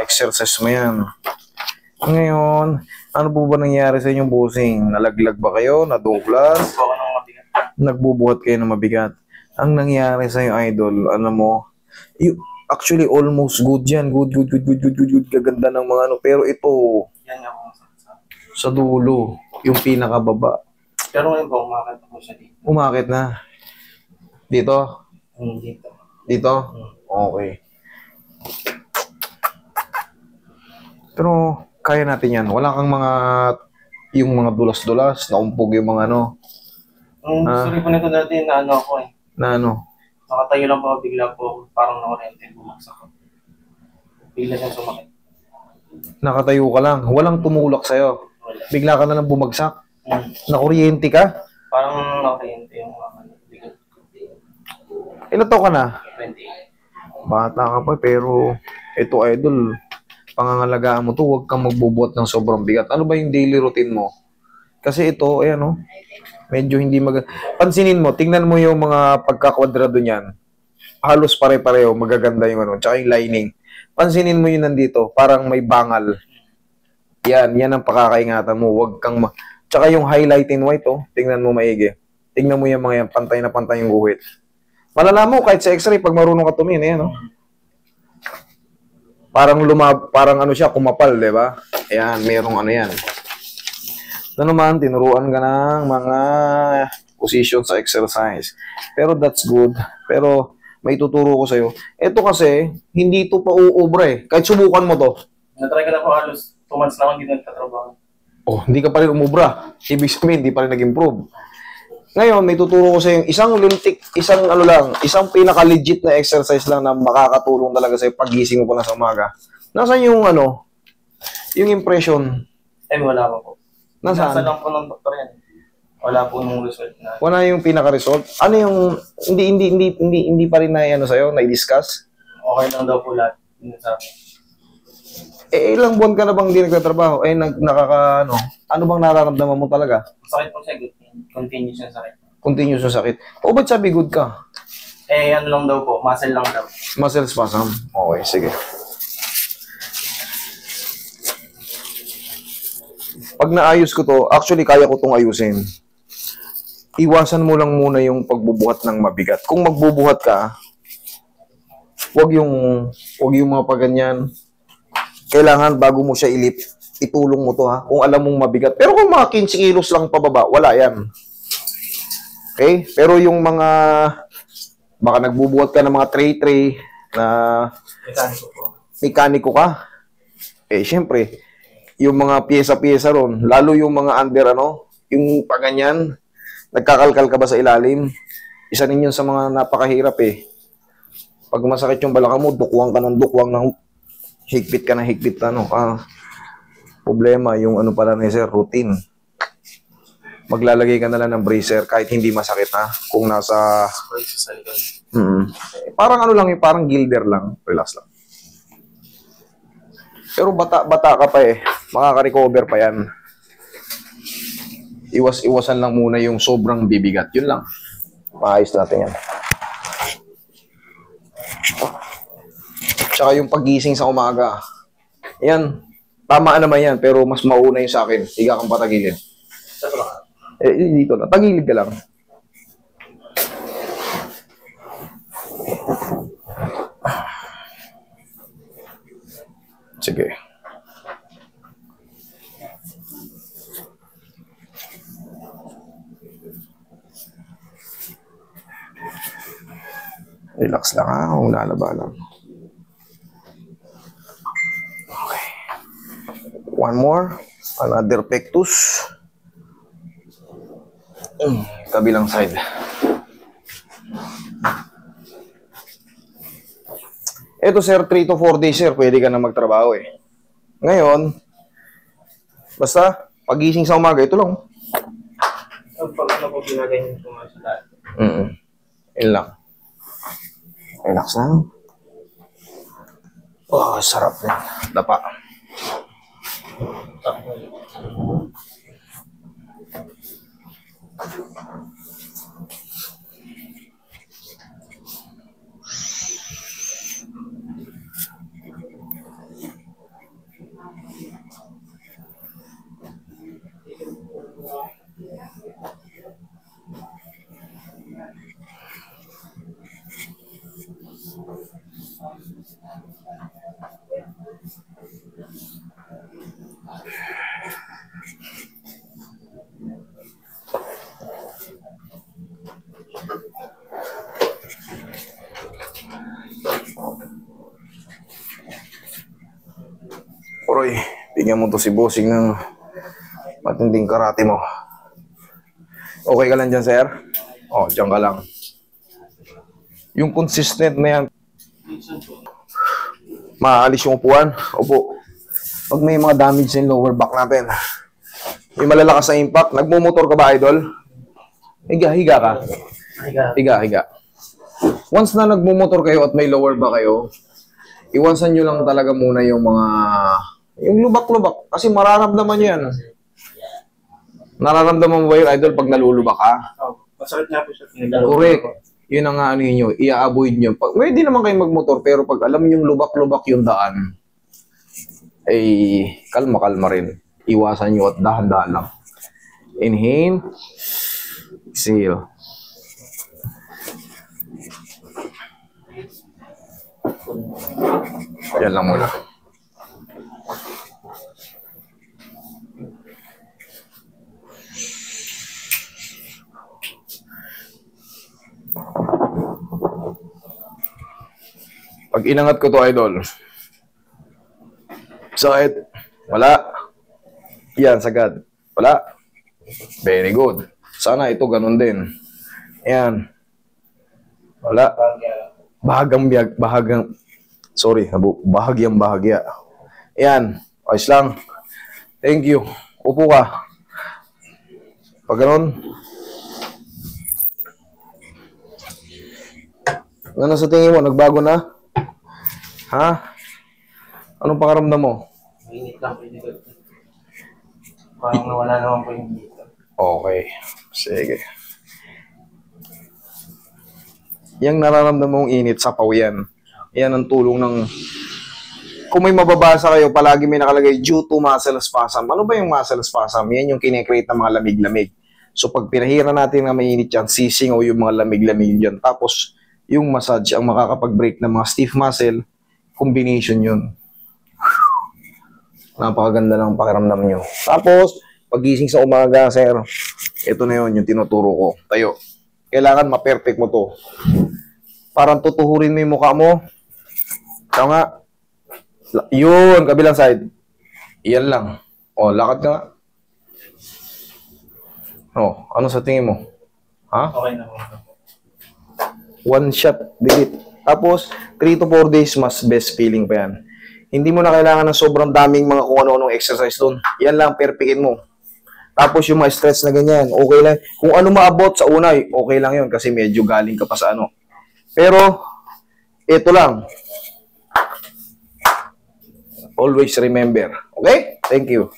exercise mo yan. Ngayon, ano po ba nangyari sa inyong busing? Nalaglag ba kayo? Naduglas? Nagbubuhat kayo ng mabigat? Ang nangyari sa iyo, idol, ano mo, actually almost good yan. Good. Gaganda ng mga ano. Pero ito, yan nga po sa dulo, yung pinakababa. Pero ngayon po, umakit po siya dito. Umakit na. Dito? Dito. Dito? Okay. Pero, kaya natin yan. Wala kang yung mga dulas-dulas, naumpog yung mga ano. Sorry po nito dati na ano ako eh. Na ano? Nakatayo lang po, bigla po, parang nakurente, bumagsak ako. Bigla siyang sumakit. Nakatayo ka lang. Walang tumulak sa'yo. Bigla ka na lang bumagsak. Nakuryente ka? Parang nakurente yung mga ano. Ilan taon ka na? 28. Bata ka pa, pero ito, idol, pangangalagaan mo to, huwag kang magbubuhat ng sobrang bigat. Ano ba yung daily routine mo? Kasi ito, ayan o, medyo hindi pansinin mo, tingnan mo yung mga pagkakwadrado niyan. Halos pare-pareho, magaganda yung ano, tsaka yung lining. Pansinin mo yun nandito, parang may bangal. Yan ang pakakaingatan mo. Huwag kang tsaka yung highlight in white, oh, tingnan mo maigi. Tingnan mo yung mga yan, pantay na pantay yung guhit. Malalaman mo kahit sa x-ray pag marunong ka tumingin, ayan, oh. Parang ano siya, kumapal, di ba? Ayan, merong ano yan. Ito naman, tinuruan ka ng mga position sa exercise. Pero that's good. Pero may tuturo ko sa'yo. Ito kasi, hindi ito pa uubra eh. Kahit subukan mo to. Natry ka na po halos 2 months na ako hindi nagtatrabaho. Oh, hindi ka pa rin umubra. Ibig sabihin, hindi pa rin nag-improve. Ngayon, may tuturo ko sa iyo isang pinaka-legit na exercise lang na makakatulong talaga sa iyo pagising mo pa na sa umaga. Nasaan yung yung impression? Wala pa po. Nasaan? Nasa lang po ng doktor yan. Wala po nung result na. Wala yung pinaka-result? Ano yung hindi pa rin na sa iyo, na-discuss? Okay lang daw po lahat. Yun sa akin. Ilang buwan ka na bang hindi nagtatrabaho? Ano bang nararamdaman mo talaga? Sakit po siya, continuous yung sakit. Continuous yung sakit. O ba't sabi good ka? Ano lang daw po, muscle lang daw. Muscle spasm? Okay, sige. Pag naayos ko to, actually kaya ko tong ayusin. Iwasan mo lang muna yung pagbubuhat ng mabigat. Kung magbubuhat ka, wag yung mga paganyan. Kailangan bago mo siya itulong mo to ha. Kung alam mong mabigat. Pero kung mga 15 kilos lang pababa, wala yan. Okay? Pero yung mga baka nagbubuhat ka ng mga tray na mekaniko ka. Syempre, yung mga pyesa-pyesa ron, lalo yung mga under yung paganyan, nagkakalkal ka ba sa ilalim? Isa rin yun sa mga napakahirap eh. Pag masakit yung balakang mo, dukwang ng higpit ka na higpit problema yung pala ni sir, routine. Maglalagay ka na lang ng bracer kahit hindi masakit kung nasa parang parang gilder lang, relax lang. Pero bata ka pa makaka-recover pa yan. Iwasan lang muna yung sobrang bibigat, yun lang. Maayos natin yan. Tsaka yung pagising sa umaga. Yan. Tama naman yan, pero mas mauna yung sa akin. Higa kang patagilid. Dito na. Tagilid ka lang. Sige. Relax lang kung lalabanan. Okay. One more. Another pectus. Kabilang side. Ito sir, 3 to 4 days sir, pwede ka na magtrabaho Ngayon, basta, pagising sa umaga, ito lang. Pag po ginagayin ko sa lahat. Yun lang. Relax lang. Oh, sarap yan. Dapa. Oroy, bigyan mo to si bossing ng matinding karate mo. Okay ka lang dyan, sir? Oh, dyan ka lang. Yung consistent na yan, maalis yung upuan. Opo. Pag may mga damage sa lower back natin, may malalakas na impact. Nagmumotor ka ba, idol? Higa ka. Higa. Once na nagmumotor kayo at may lower back kayo, iwasan nyo lang talaga muna yung lubak-lubak. Kasi mararamdaman nyo yan. Nararamdaman mo ba yung idol pag nalulubak ka? Masakit nga po siya. Correct. Yun ang ano nyo, i-avoid nyo. Pwede naman kayo magmotor, pero pag alam nyo lubak-lubak yung daan, kalma-kalma rin. Iwasan nyo at dahan-dahan lang. Inhale. Exhale. Yan lang muna. Pag inangat ko to, idol. Sakit. Wala. Yan, sagad. Wala. Very good. Sana ito ganun din. Yan. Wala. Bahagyang bahagya. Yan. Ayos lang. Thank you. Upo ka. Pag ganun. Ano sa tingin mo? Nagbago na? Ha? Anong pakaramdam mo? Mainit lang po yung parang nawala naman po yung dito. Okay. Sige. Yang nararamdaman mong init, sapaw yan. Yan ang tulong ng... Kung may mababasa kayo, palagi may nakalagay due to muscle spasm. Ano ba yung muscle spasm? Yan yung kinecreate ng mga lamig-lamig. So pag pinahira natin na mainit yan, sising o yung mga lamig-lamig yan. Tapos yung massage ang makakapag-break ng mga stiff muscle, combination yun. Napakaganda ng pakiramdam nyo. Tapos, pagising sa umaga, sir, ito na yun, yung tinuturo ko. Tayo. Kailangan ma-perfect mo to. Parang tutuhurin mo yung mukha mo. Ikaw nga. Yun, kabilang side. Iyan lang. O, lakad ka nga. O, ano sa tingin mo? Ha? Okay na po. One shot, delete. Tapos, 3 to 4 days mas best feeling pa yan. Hindi mo na kailangan ng sobrang daming mga kung ano-anong exercise doon. Yan lang, perfectin mo. Tapos yung mga stress na ganyan, okay lang. Kung ano maabot sa una, okay lang yun kasi medyo galing ka pa sa ano. Pero, ito lang. Always remember. Okay? Thank you.